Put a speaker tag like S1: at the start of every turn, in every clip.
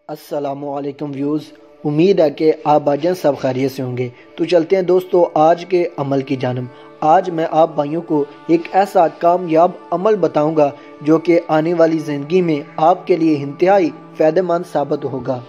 S1: अस्सलामुअलैकुम व्यूज़। उम्मीद है कि आप भाईजान सब खैरियत से होंगे। तो चलते हैं दोस्तों आज के अमल की जानब। आज मैं आप भाइयों को एक ऐसा कामयाब अमल बताऊंगा जो कि आने वाली ज़िंदगी में आपके लिए इंतहाई फ़ायदेमंद साबित होगा।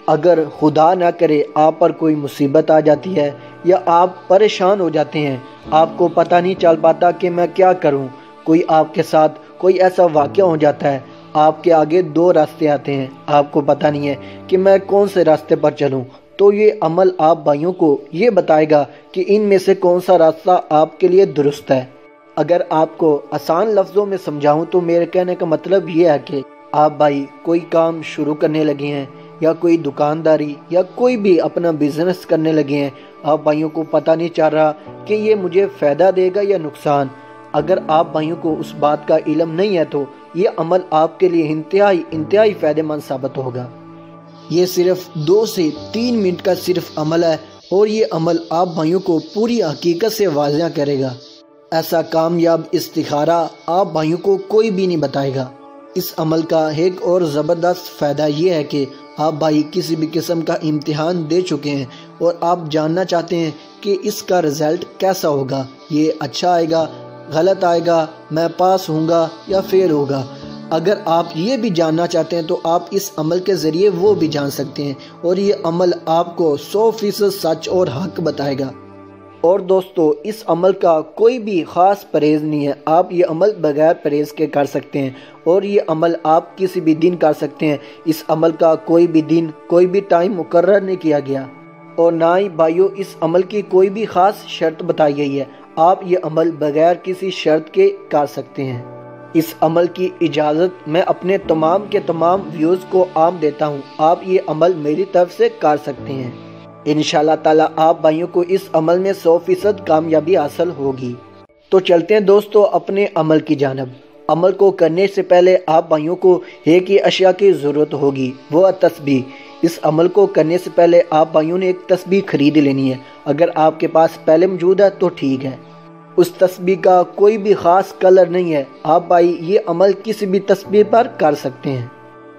S1: अगर खुदा ना करे आप पर कोई मुसीबत आ जाती है या आप परेशान हो जाते हैं, आपको पता नहीं चल पाता कि मैं क्या करूं, कोई आपके साथ कोई ऐसा वाक़या हो जाता है, आपके आगे दो रास्ते आते हैं, आपको पता नहीं है कि मैं कौन से रास्ते पर चलूं, तो ये अमल आप भाइयों को ये बताएगा कि इनमें से कौन सा रास्ता आपके लिए दुरुस्त है। अगर आपको आसान लफ्ज़ों में समझाऊं तो मेरे कहने का मतलब ये है कि आप भाई कोई काम शुरू करने लगे हैं या कोई दुकानदारी या कोई भी अपना बिजनेस करने लगे हैं, आप भाइयों को पता नहीं चल रहा कि ये मुझे फ़ायदा देगा या नुकसान। अगर आप भाइयों को उस बात का इल्म नहीं है तो ये अमल आपके लिए इंतहाई फ़ायदेमंद साबित होगा। ये सिर्फ 2 से 3 मिनट का सिर्फ अमल है और ये अमल आप भाइयों को पूरी हकीकत से वाज़िया करेगा। ऐसा कामयाब इस्तिखारा आप भाइयों को कोई भी नहीं बताएगा। इस अमल का एक और ज़बरदस्त फ़ायदा ये है कि आप भाई किसी भी किस्म का इम्तिहान दे चुके हैं और आप जानना चाहते हैं कि इसका रिज़ल्ट कैसा होगा, ये अच्छा आएगा, गलत आएगा, मैं पास होऊंगा या फेल होगा। अगर आप ये भी जानना चाहते हैं तो आप इस अमल के ज़रिए वो भी जान सकते हैं और ये अमल आपको 100% सच और हक बताएगा। और दोस्तों इस अमल का कोई भी ख़ास परहेज़ नहीं है, आप ये अमल बगैर परहेज़ के कर सकते हैं और ये अमल आप किसी भी दिन कर सकते हैं। इस अमल का कोई भी दिन कोई भी टाइम मुकर्रर नहीं किया गया और ना ही भाइयों इस अमल की कोई भी ख़ास शर्त बताई गई है। आप ये अमल बगैर किसी शर्त के कर सकते हैं। इस अमल की इजाज़त मैं अपने तमाम के तमाम व्यूज़ को आम देता हूँ। आप ये अमल मेरी तरफ से कर सकते हैं। इंशाअल्लाह ताला आप भाइयों को इस अमल में 100% कामयाबी हासिल होगी। तो चलते हैं दोस्तों अपने अमल की जानब। अमल को करने से पहले आप भाइयों को एक ही अशिया की ज़रूरत होगी, वो है तस्बीह। इस अमल को करने से पहले आप भाइयों ने एक तस्बीह खरीद लेनी है। अगर आपके पास पहले मौजूद है तो ठीक है। उस तस्बीह का कोई भी ख़ास कलर नहीं है, आप भाई ये अमल किसी भी तस्बीह पर कर सकते हैं।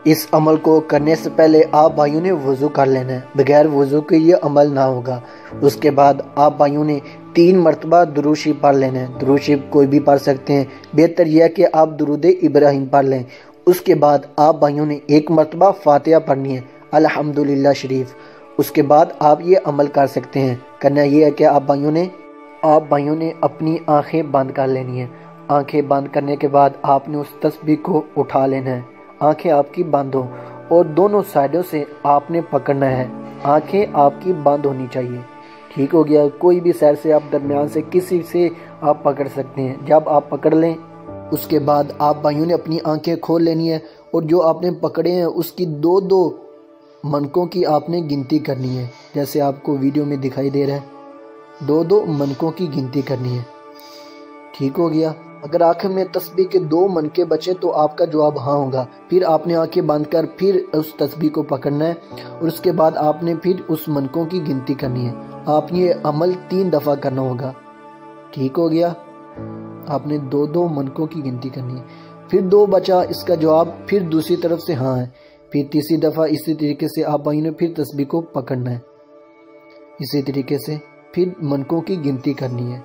S1: इस अमल को करने से पहले आप भाइयों ने वज़ू कर लेना है, बगैर वज़ू के ये अमल ना होगा। उसके बाद आप भाइयों ने 3 मरतबा दुरूद शरीफ पढ़ लेना है। दुरूद शरीफ कोई भी पढ़ सकते हैं, बेहतर यह है कि आप दुरूद इब्राहिम पढ़ लें। उसके बाद आप भाइयों ने 1 मरतबा फातिहा पढ़नी है, अल्हम्दुलिल्लाह शरीफ। उसके बाद आप ये अमल कर सकते हैं। करना ये है कि आप भाइयों ने अपनी आंखें बंद कर लेनी है। आंखें बंद करने के बाद आपने उस तस्बीह को उठा लेना है। आंखें आपकी बंद हो और दोनों साइडों से आपने पकड़ना है। आंखें आपकी बंद होनी चाहिए, ठीक हो गया। कोई भी साइड से आप दरमियान से किसी से आप पकड़ सकते हैं। जब आप पकड़ लें उसके बाद आप भाइयों ने अपनी आंखें खोल लेनी है और जो आपने पकड़े हैं उसकी 2-2 मनकों की आपने गिनती करनी है। जैसे आपको वीडियो में दिखाई दे रहा है, 2-2 मनकों की गिनती करनी है, ठीक हो गया। अगर आखिर में तस्बीह के 2 मनके बचे तो आपका जवाब हाँ होगा। फिर आपने आंखें बंद कर फिर उस तस्बीह को पकड़ना है और उसके बाद आपने फिर उस मनकों की गिनती करनी है। आपने ये अमल 3 दफ़ा करना होगा, ठीक हो गया। आपने 2-2 मनकों की गिनती करनी है। फिर 2 बचा, इसका जवाब फिर दूसरी तरफ से हाँ है। फिर तीसरी दफ़ा इसी तरीके से आप भाइयों ने फिर तस्बीह को पकड़ना है। इसी तरीके से फिर मनकों की गिनती करनी है,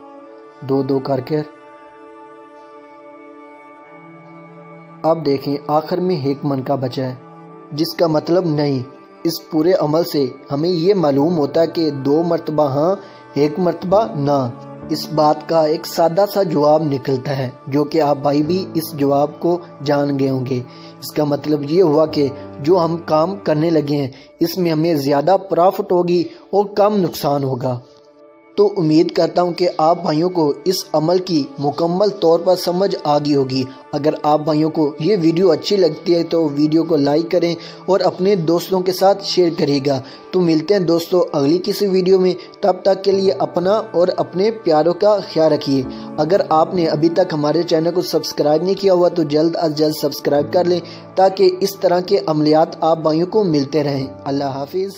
S1: 2-2 करके। अब देखें आखिर में 1 मनका बचा है, जिसका मतलब नहीं। इस पूरे अमल से हमें ये मालूम होता है कि 2 मरतबा हाँ, 1 मरतबा ना। इस बात का एक सादा सा जवाब निकलता है जो कि आप भाई भी इस जवाब को जान गए होंगे। इसका मतलब ये हुआ कि जो हम काम करने लगे हैं इसमें हमें ज़्यादा प्रॉफिट होगी और कम नुकसान होगा। तो उम्मीद करता हूँ कि आप भाइयों को इस अमल की मुकम्मल तौर पर समझ आ गई होगी। अगर आप भाइयों को ये वीडियो अच्छी लगती है तो वीडियो को लाइक करें और अपने दोस्तों के साथ शेयर करिएगा। तो मिलते हैं दोस्तों अगली किसी वीडियो में, तब तक के लिए अपना और अपने प्यारों का ख्याल रखिए। अगर आपने अभी तक हमारे चैनल को सब्सक्राइब नहीं किया हुआ तो जल्द अज जल्द सब्सक्राइब कर लें ताकि इस तरह के अमलियात आप भाइयों को मिलते रहें। अल्लाह हाफिज़।